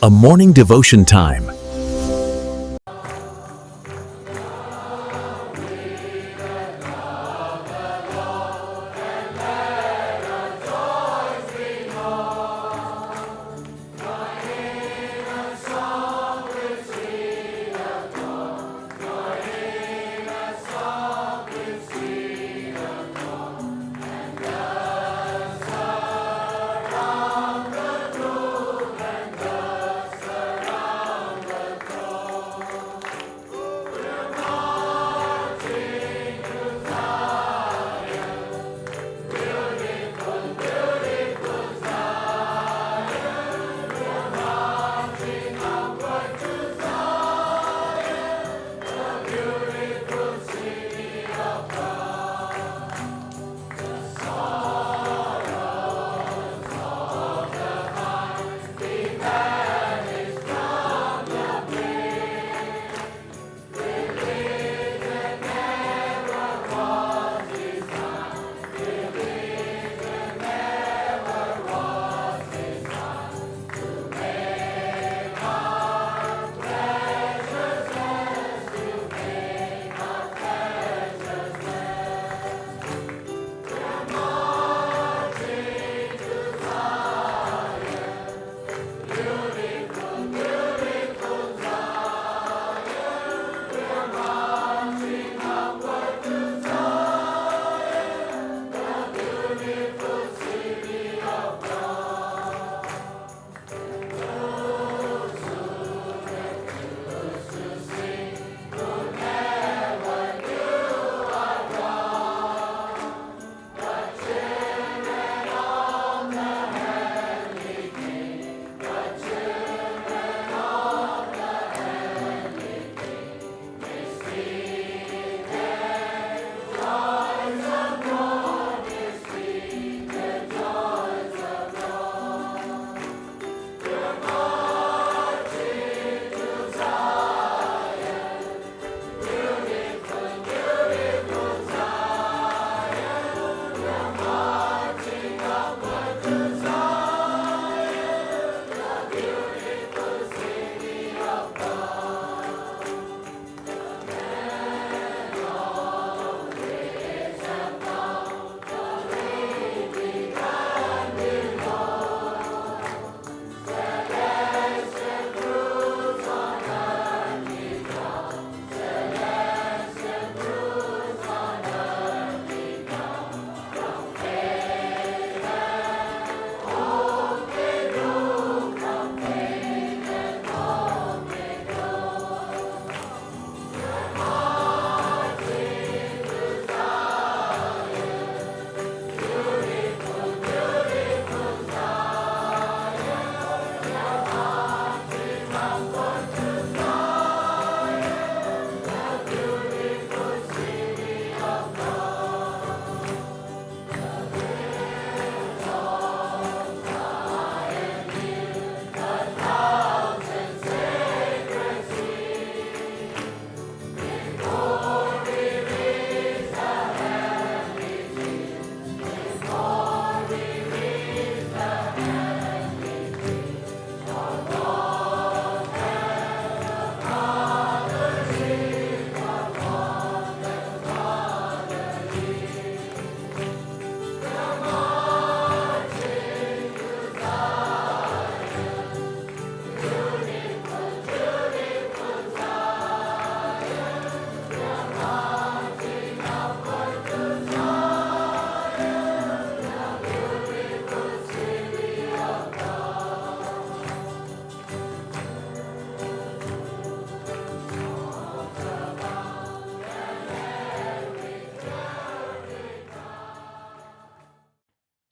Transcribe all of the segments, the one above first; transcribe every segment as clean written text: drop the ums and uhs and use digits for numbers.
A morning devotion time.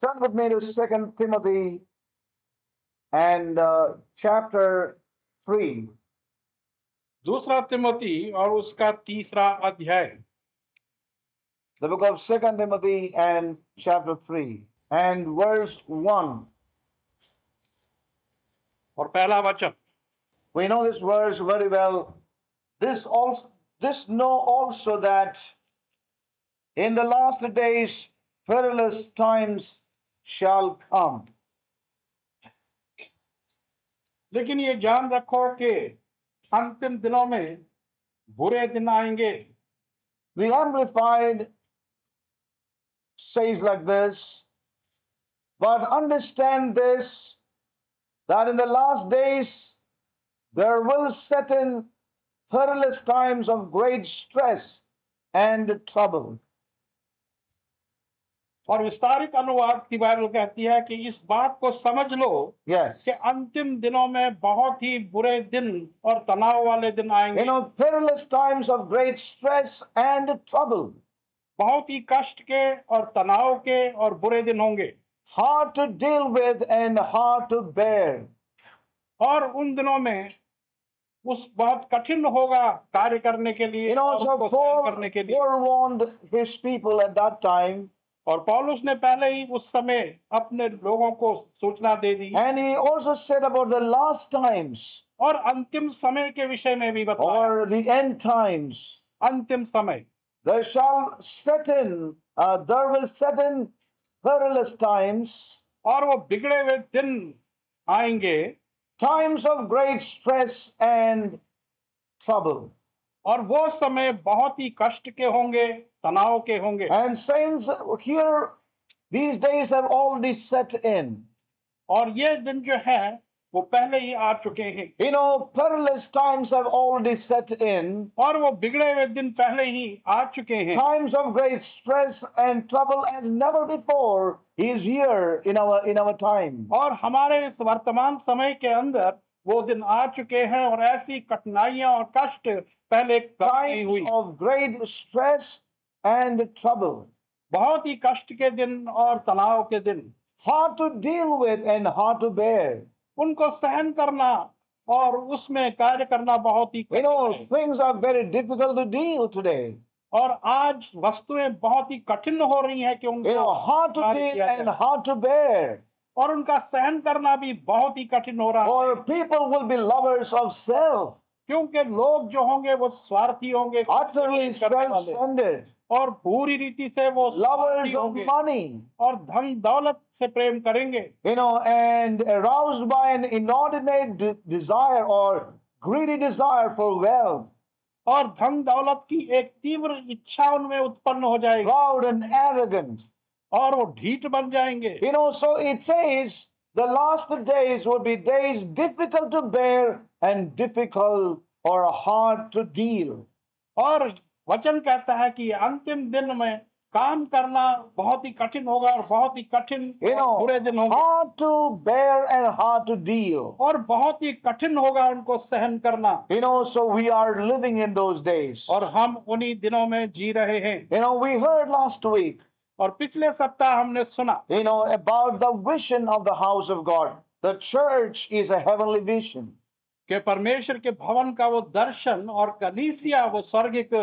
Turn with me to Second Timothy and chapter 3. दूसरा तिमोथी और उसका तीसरा अध्याय The book of Second Timothy and chapter 3 and verse 1. और पहला वचन। We know this verse very well. This know also that in the last days perilous times shall come. लेकिन ये जान रखो कि अंतिम दिनों में बुरे दिन आएंगे। The Amplified says like this, but understand this, that in the last days there will set in perilous times of great stress and trouble. और विस्तारित अनुवाद की बाइबल कहती है कि इस बात को समझ लो Yes. कि अंतिम दिनों में बहुत ही बुरे दिन और तनाव वाले दिन आएंगे। Perilous times of great stress and trouble. बहुत ही कष्ट के और तनाव के और बुरे दिन होंगे। Hard to deal with and hard to bear. और उन दिनों में उस बहुत कठिन होगा कार्य करने के लिए और So उसको सहन करने के लिए। Paul warned his people at that time, और पौलुस ने पहले ही उस समय अपने लोगों को सूचना दे दी and he also said about the last times और अंतिम समय के विषय में भी बताया। or the end times. अंतिम समय There will set in perilous times, और वो बिगड़े हुए दिन आएंगे, times of great stress and trouble. और वो समय बहुत ही कष्ट के होंगे, तनाव के होंगे। And saints, here these days have already set in. और ये दिन जो है वो पहले ही आ चुके हैं। Perilous times have already set in. और वो बिगड़े हुए दिन पहले ही आ चुके हैं। Times of great stress and trouble as never before is here in our time. और हमारे इस वर्तमान समय के अंदर वो दिन आ चुके हैं और ऐसी कठिनाइयां और कष्ट पहले कभी नहीं हुई। Times of great stress and trouble. बहुत ही कष्ट के दिन और तनाव के दिन। Hard to deal with and hard to bear. उनको सहन करना और उसमें कार्य करना बहुत ही कठिन है। Things are very difficult to deal today. और आज वस्तुएं बहुत ही कठिन हो रही हैं कि उनको hard to कार्य deal किया and जाए। hard to bear. और उनका सहन करना भी बहुत ही कठिन हो रहा है। Or people will be lovers of self, क्योंकि लोग जो होंगे वो स्वार्थी होंगे, utterly self-centered, और पूरी रीति से वो lovers स्वार्थी of होंगे money, और धन दौलत से प्रेम करेंगे। and aroused by an inordinate desire or greedy desire for wealth, और धन दौलत की एक तीव्र इच्छा उनमें उत्पन्न हो जाएगी proud and arrogant. और वो ढीठ बन जाएंगे। So it says the last days will be days difficult to bear and difficult or hard to deal. और वचन कहता है कि अंतिम दिन में काम करना बहुत ही कठिन होगा और बहुत ही कठिन और बुरे दिन होंगे। Hard to bear and hard to deal. और बहुत ही कठिन होगा उनको सहन करना। So we are living in those days. और हम उन्हीं दिनों में जी रहे हैं। We heard last week, और पिछले सप्ताह हमने सुना about the vision of the house of God. The church is a heavenly vision. कि परमेश्वर के भवन का वो दर्शन और कलीसिया वो स्वर्गिक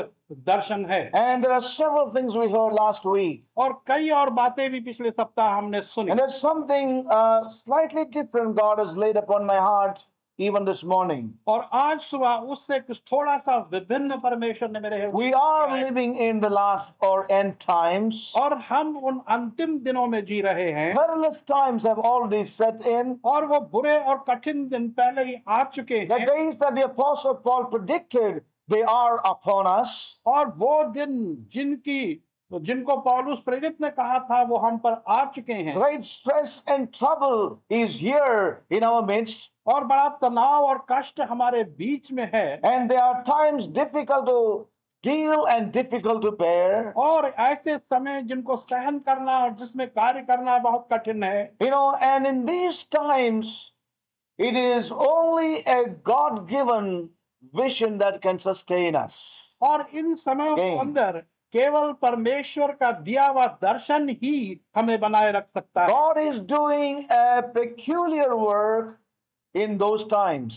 दर्शन है। And there are several things we heard last week. और कई और बातें भी पिछले सप्ताह हमने सुनी। And there's something slightly different God has laid upon my heart even this morning. और आज सुबह उससे कुछ थोड़ा सा विभिन्न परमेश्वर ने मेरे We are living in the last or end times. और हम उन अंतिम दिनों में जी रहे हैं। Perilous times have already set in. और वो बुरे और कठिन दिन पहले ही आ चुके The हैं। days that the Apostle Paul predicted, they are upon us. और वो दिन जिनको पौलुस प्रेरित ने कहा था वो हम पर आ चुके हैं। Great stress and trouble is here in our midst. और बड़ा तनाव और कष्ट हमारे बीच में है। And there are times difficult to deal and difficult to bear. और ऐसे समय जिनको सहन करना और जिसमें कार्य करना बहुत कठिन है। And in these times, it is only a God-given vision that can sustain us. और इन समयों के अंदर केवल परमेश्वर का दिया हुआ दर्शन ही हमें बनाए रख सकता है। God is doing a peculiar work in those times.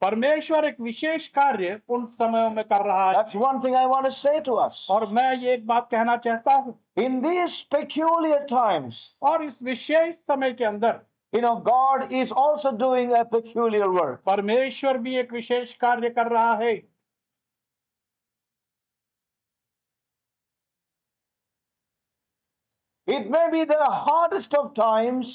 परमेश्वर एक विशेष कार्य उन समयों में कर रहा है। That's one thing I want to say to us. और मैं ये एक बात कहना चाहता हूँ। In these peculiar times, और इस विशेष समय के अंदर God is also doing a peculiar work. परमेश्वर भी एक विशेष कार्य कर रहा है। It may be the hardest of times,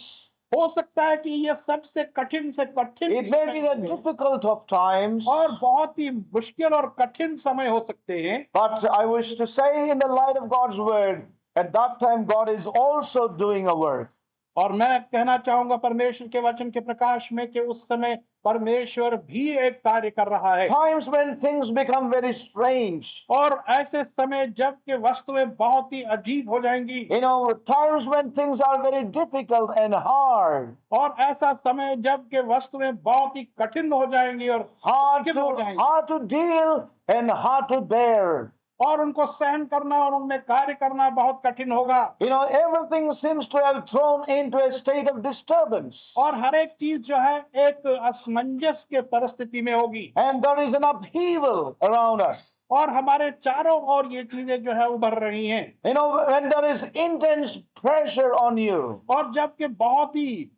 हो सकता है कि ये सबसे कठिन से कठिन It may be the समय हो difficult of times, और बहुत ही मुश्किल और कठिन समय हो सकते हैं, but I wish to say in the light of God's word, at that time God is also doing a work. और मैं कहना चाहूंगा परमेश्वर के वचन के प्रकाश में कि उस समय परमेश्वर भी एक कार्य कर रहा है। Times when things become very strange. और ऐसे समय जब के वस्तुएं बहुत ही अजीब हो जाएंगी, You know, times when things are very difficult and hard. और ऐसा समय जब के वस्तुएं बहुत ही कठिन हो जाएंगी और मुश्किल हो जाएंगी, Hard to deal and hard to bear. और उनको सहन करना और उनमें कार्य करना बहुत कठिन होगा। You know, everything seems to have thrown into a state of disturbance. और हर एक चीज जो है एक असमंजस के परिस्थिति में होगी, And there is an upheaval around us. और हमारे चारों ओर ये चीजें जो है उभर रही हैं। You know, when there is intense pressure on you और जबकि बहुत ही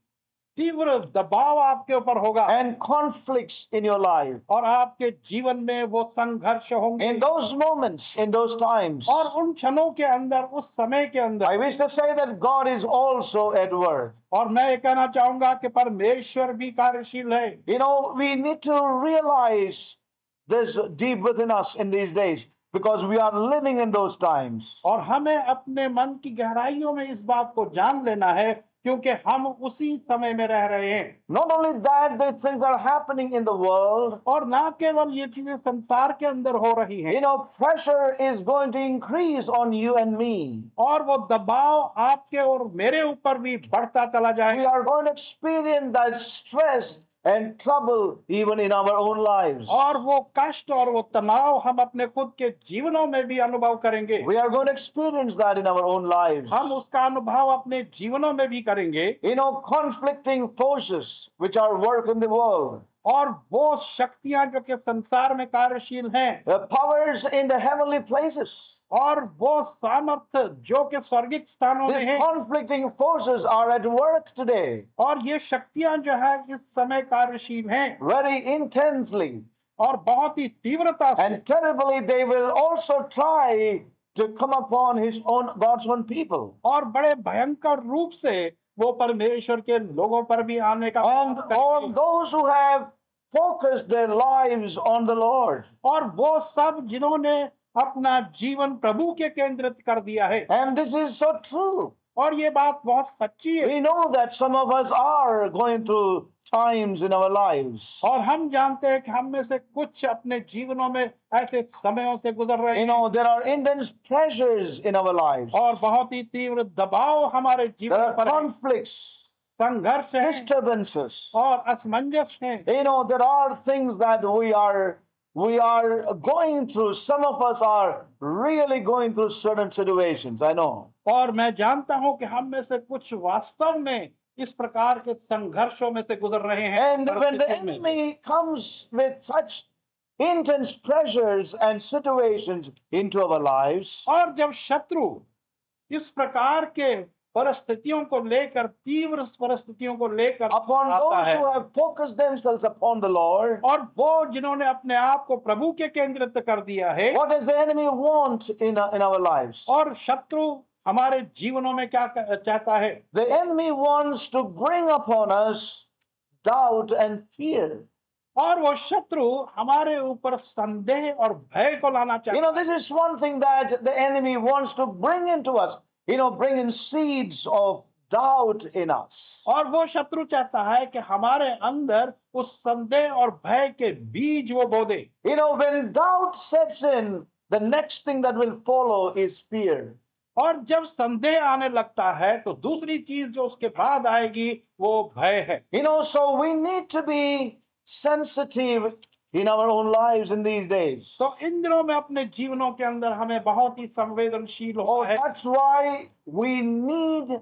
तीव्र दबाव आपके ऊपर होगा and conflicts in your life, और आपके जीवन में वो संघर्ष होंगे, in those moments, in those times, और उन क्षणों के अंदर, उस समय के I अंदर, wish to say that God is also at work. और मैं ये कहना चाहूंगा कि परमेश्वर भी कार्यशील है। You know, we need to realize this deep within us in these days because we are living in those times. और हमें अपने मन की गहराइयों में इस बात को जान लेना है क्योंकि हम उसी समय में रह रहे हैं। Not only that, these things are happening in the world. और ना केवल ये चीजें संसार के अंदर हो रही हैं, You know, pressure is going to increase on you and me. और वो दबाव आपके और मेरे ऊपर भी बढ़ता चला We जाएगा, are going to experience that stress and trouble even in our own lives. और वो कष्ट और वो तनाव हम अपने खुद के जीवनों में भी अनुभव करेंगे। We are going to experience that in our own lives. हम उसका अनुभव अपने जीवनों में भी करेंगे, You know, conflicting forces which are work in the world. और वो शक्तियां जो कि संसार में कार्यशील हैं, The powers in the heavenly places. और वो सामर्थ्य जो कि स्वर्गिक स्थानों में These हैं, conflicting forces are at work today और ये शक्तियां जो है इस समय कार्यशील हैं, very intensely और बहुत ही तीव्रता से, and terribly. They will also try to come upon God's own people. और बड़े भयंकर रूप से वो परमेश्वर के लोगों पर भी आने का And प्रयास all करेंगे। those who have focused their lives on the Lord. और वो सब जिन्होंने अपना जीवन प्रभु के केंद्रित कर दिया है, And this is so true. और ये बात बहुत सच्ची है। We know that some of us are going through times in our lives. और हम जानते हैं कि हम में से कुछ अपने जीवनों में ऐसे समयों से गुजर रहे You हैं, know, there are intense pressures in our lives. और बहुत ही तीव्र दबाव हमारे There जीवन are पर है, conflicts, संघर्ष है disturbances. और असमंजस है। You know, there are things that we are going through. Some of us are really going through certain situations. I know. और मैं जानता हूं कि हम में से कुछ वास्तव में इस प्रकार के संघर्षों में से गुजर रहे हैं। And when the परिस्थितियों में। enemy comes with such intense pressures and situations into our lives, और जब शत्रु इस प्रकार के परिस्थितियों को लेकर, तीव्र परिस्थितियों को लेकर upon आता those है, who have focused themselves upon the Lord, और वो जिन्होंने अपने आप को प्रभु के केंद्रित कर दिया है, what does the enemy want in our lives? और शत्रु हमारे जीवनों में क्या चाहता है? The enemy wants to bring upon us doubt and fear. और वो शत्रु हमारे ऊपर संदेह और भय को लाना You चाहता know, this is one thing that the enemy wants to bring into us. You know, bring in seeds of doubt in us. है। और वो शत्रु चाहता है कि हमारे अंदर उस संदेह और भय के बीज वो बो दे। You know, when doubt sets in, the next thing that will follow is fear. और जब संदेह आने लगता है तो दूसरी चीज जो उसके बाद आएगी वो भय है। You know, so we need to be sensitive in our own lives in these days. तो इन दिनों में अपने जीवनों के अंदर हमें बहुत ही संवेदनशील होना है। That's why we need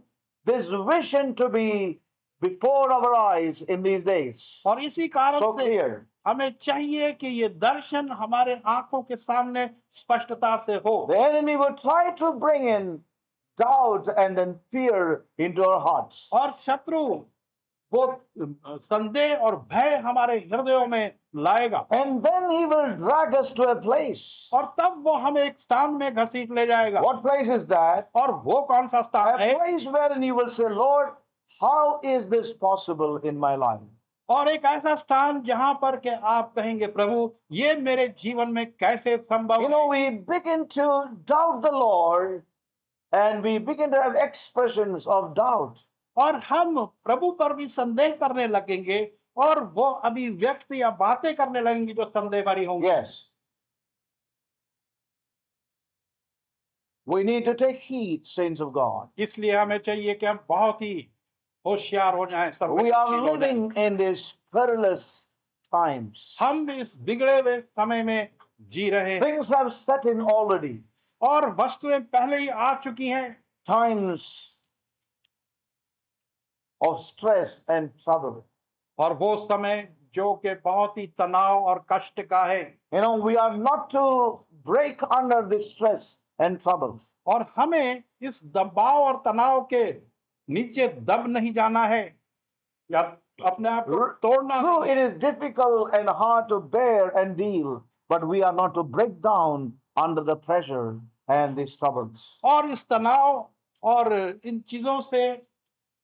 this vision to be before our eyes in these days. और इसी कारण So से clear. हमें चाहिए कि ये दर्शन हमारे आंखों के सामने स्पष्टता से हो। The enemy will try to bring in doubt and then fear into our hearts. और शत्रु वो संदेह और भय हमारे हृदयों में लाएगा, And then he will drag us to a place. और तब वो हमें एक स्थान में घसीट ले जाएगा। What place is that? और वो कौन सा A स्थान है? place wherein you will say, Lord, how is this possible in my life? और एक ऐसा स्थान जहां पर के आप कहेंगे प्रभु ये मेरे जीवन में कैसे संभव You है? know, we begin to doubt the Lord and we begin to have expressions of doubt. और हम प्रभु पर भी संदेह करने लगेंगे और वो अभिव्यक्ति या बातें करने लगेंगी जो संदेह भरी होंगी। Yes. We need to take heed, saints of God. इसलिए हमें चाहिए कि हम बहुत ही होशियार हो जाएं, We are संवेदनशील हो जाएं। living in these perilous times. हम इस बिगड़े हुए समय में जी रहे हैं Things have set in already. और वस्तुएं पहले ही आ चुकी हैं। Times of stress and trouble. और वो समय जो कि बहुत ही तनाव और कष्ट का है। You know, we are not to break under this stress and trouble. और हमें इस दबाव और तनाव के नीचे दब नहीं जाना है या अपने आप को तोड़ना True, है। it is difficult and hard to bear and deal, but we are not to break down under the pressure and these troubles. और इस तनाव और इन चीजों से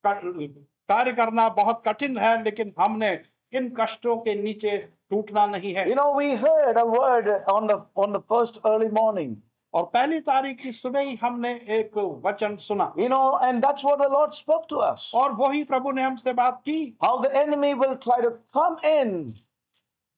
कार्य करना बहुत कठिन है, लेकिन हमने इन कष्टों के नीचे टूटना नहीं है। You know, we heard a word on the first early morning. और पहली तारीख की सुबह ही हमने एक वचन सुना You know, and that's what the Lord spoke to us. और वही प्रभु ने हमसे बात की How the enemy will try to come in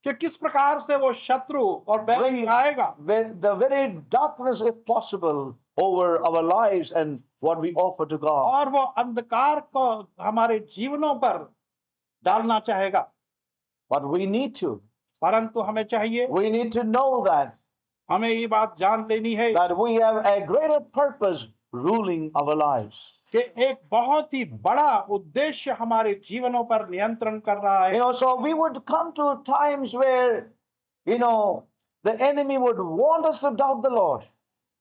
कि किस प्रकार से वो शत्रु और बैरी आएगा with the very darkness, if possible, over our lives and what we offer to God. और वो अंधकार को हमारे जीवनों पर डालना चाहेगा। But we need to. परंतु हमें चाहिए, We need to know that हमें ये बात जान लेनी है that we have a greater purpose ruling our lives. कि एक बहुत ही बड़ा उद्देश्य हमारे जीवनों पर नियंत्रण कर रहा You है। know, so we would come to times where, you know, the enemy would want us to doubt the Lord.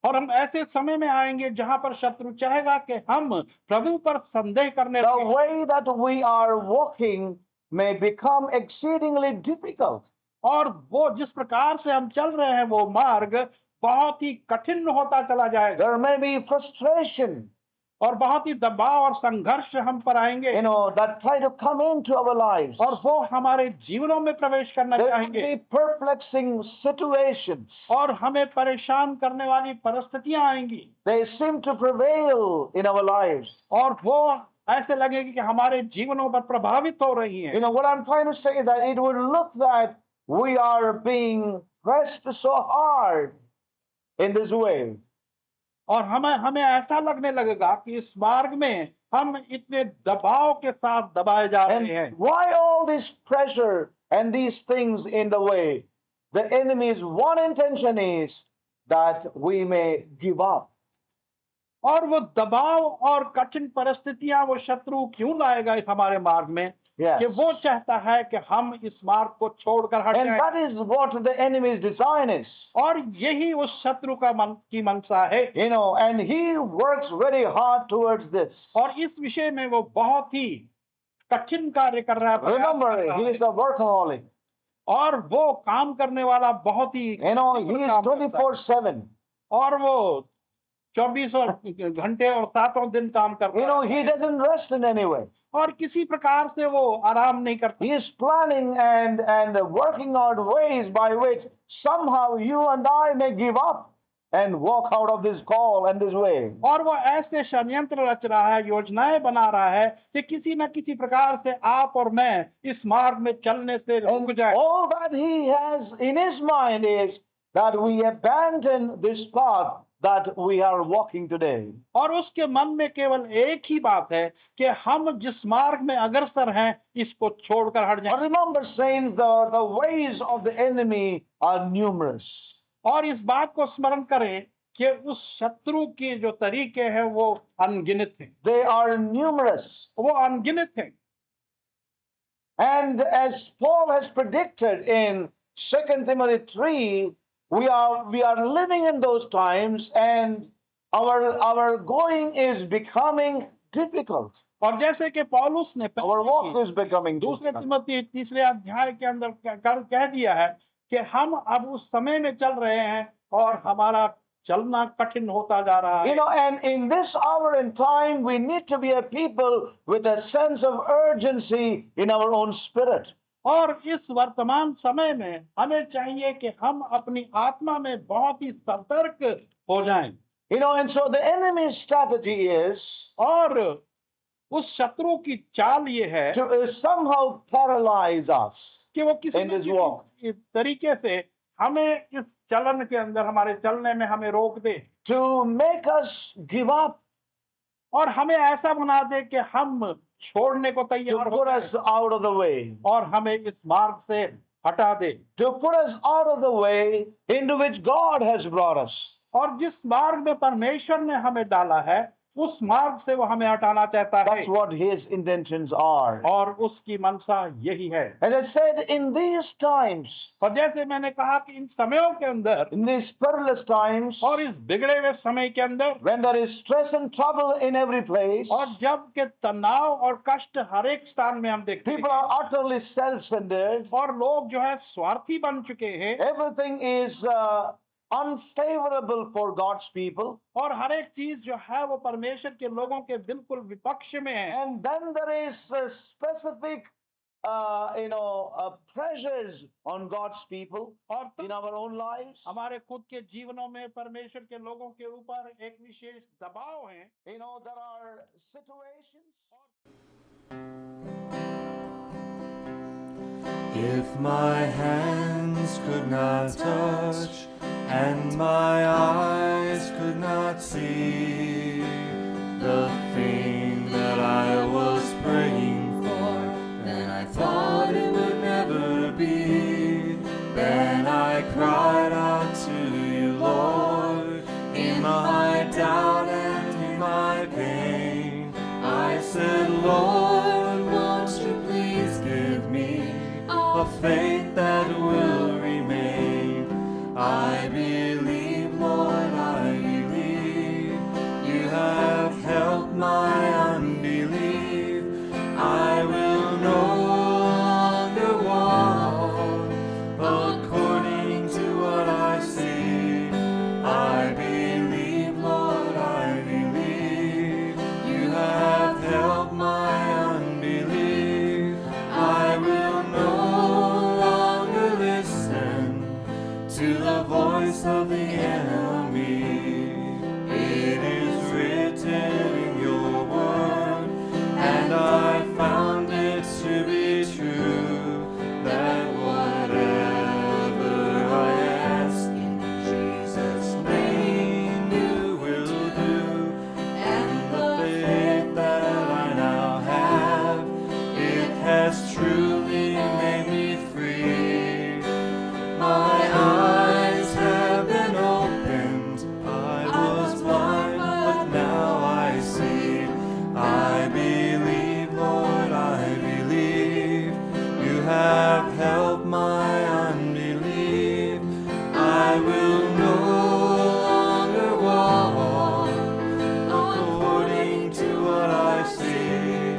और हम ऐसे समय में आएंगे जहां पर शत्रु चाहेगा कि हम प्रभु पर संदेह करने The लगें way that we are walking may become exceedingly difficult. और वो जिस प्रकार से हम चल रहे हैं वो मार्ग बहुत ही कठिन होता चला जाएगा There may be frustration, और बहुत ही दबाव और संघर्ष हम पर आएंगे you know, that try to come into our lives. और वो हमारे जीवनों में प्रवेश करना There may चाहेंगे be perplexing situations. और हमें परेशान करने वाली परिस्थितियां आएंगी They seem to prevail in our lives. और वो ऐसे लगेगी कि हमारे जीवनों पर प्रभावित हो रही You हैं। know, what I'm trying to say is that it would look that we are being pressed so hard in this way. और हमें ऐसा लगने लगेगा कि इस मार्ग में हम इतने दबाव के साथ दबाए जा रहे And हैं। why all this pressure and these things in the way? The enemy's one intention is that we may give up. और वो दबाव और कठिन परिस्थितियां वो शत्रु क्यों लाएगा इस हमारे मार्ग में Yes. कि वो चाहता है कि हम इस मार्ग को छोड़कर हट And जाएं। that is what the enemy's design is. और यही उस शत्रु का की मंशा है। You know, and he works very hard towards this. और इस विषय में वो बहुत ही कठिन कार्य कर रहा है, प्रयास Remember, कर रहा he है। is a workaholic. और वो काम करने वाला बहुत ही You know, he तीव्र is काम करता है। 24/7. और वो 24 घंटे और 7 दिन काम करता You know, है he doesn't rest in any way. और किसी प्रकार से वो आराम नहीं करता। He is planning and working out ways by which somehow you and I may give up and walk out of this call and this way. और वो ऐसे षड्यंत्र रच रहा है, योजनाएं बना रहा है कि किसी न किसी प्रकार से आप और मैं इस मार्ग में चलने से रुक And जाए। all that he has in his mind is that we abandon this path that we are walking today. और उसके मन में केवल एक ही बात है कि हम जिस मार्ग में अग्रसर हैं इसको छोड़कर हट But जाएं। remember, saints, the ways of the enemy are numerous. और इस बात को स्मरण करें कि उस शत्रु के जो तरीके हैं वो अनगिनत हैं। They are numerous. वो अनगिनत हैं। And as Paul has predicted in 2 Timothy 3, we are living in those times and our going is becoming difficult. और जैसे कि पौलुस ने Our walk is becoming दूसरे difficult. तिमोथी 3 अध्याय के अंदर कह दिया है कि हम अब उस समय में चल रहे हैं और हमारा चलना कठिन होता जा रहा है। And in this hour and time, we need to be a people with a sense of urgency in our own spirit. और इस वर्तमान समय में हमें चाहिए कि हम अपनी आत्मा में बहुत ही सतर्क हो जाएं। And so the enemy's strategy is और उस शत्रु की चाल ये है to somehow paralyze us कि वो किसी in न this walk. किसी तरीके से हमें इस चलन के अंदर, हमारे चलने में हमें रोक दे, to make us give up, और हमें ऐसा बना दे कि हम छोड़ने को to तैयार हो put us जाएं out of the way, और हमें इस मार्ग से हटा दे। to put us out of the way into which God has brought us. और जिस मार्ग में परमेश्वर ने हमें डाला है, उस मार्ग से वो हमें हटाना चाहता है, That's what his intentions are. और उसकी मनसा यही है। As I said, in these times, और जैसे मैंने कहा कि इन समयों के अंदर in these perilous times, और इस बिगड़े हुए समय के अंदर, when there is stress and trouble in every place, और जब के तनाव और कष्ट हर एक स्थान में हम देखते people हैं, are utterly self-centered, और लोग जो है स्वार्थी बन चुके हैं, everything is unfavorable for God's people, और हर एक चीज जो है वो परमेश्वर के लोगों के बिल्कुल विपक्ष में है। and then there is specific pressures on God's people और in our own lives. हमारे खुद के जीवनों में परमेश्वर के लोगों के ऊपर एक विशेष दबाव है। There are situations. If my hands could not touch and my eyes could not see the thing that I was praying for, then I thought it would never be. Then I cried out to you, Lord, in my doubt and in my pain. I said, Lord, won't you please give me a faith that will remain. I believe, Lord, I believe. You have helped my unbelief. I will no longer walk according to what I see. I believe, Lord, I believe. You have helped my unbelief. I will no longer listen to the voice of the enemy. It is written in your word, and I found it to be true, that whatever I ask in Jesus' name you will do. And the faith that I now have, it has truly made me free. My eyes have been opened. I was blind, but now I see. I believe, Lord, I believe. You have helped my unbelief. I will no longer walk according to what I see.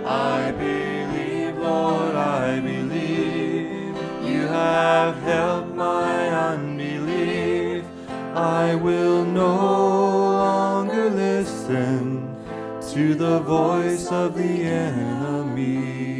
I believe, Lord, I believe. You have helped my unbelief. I will no longer listen to the voice of the enemy.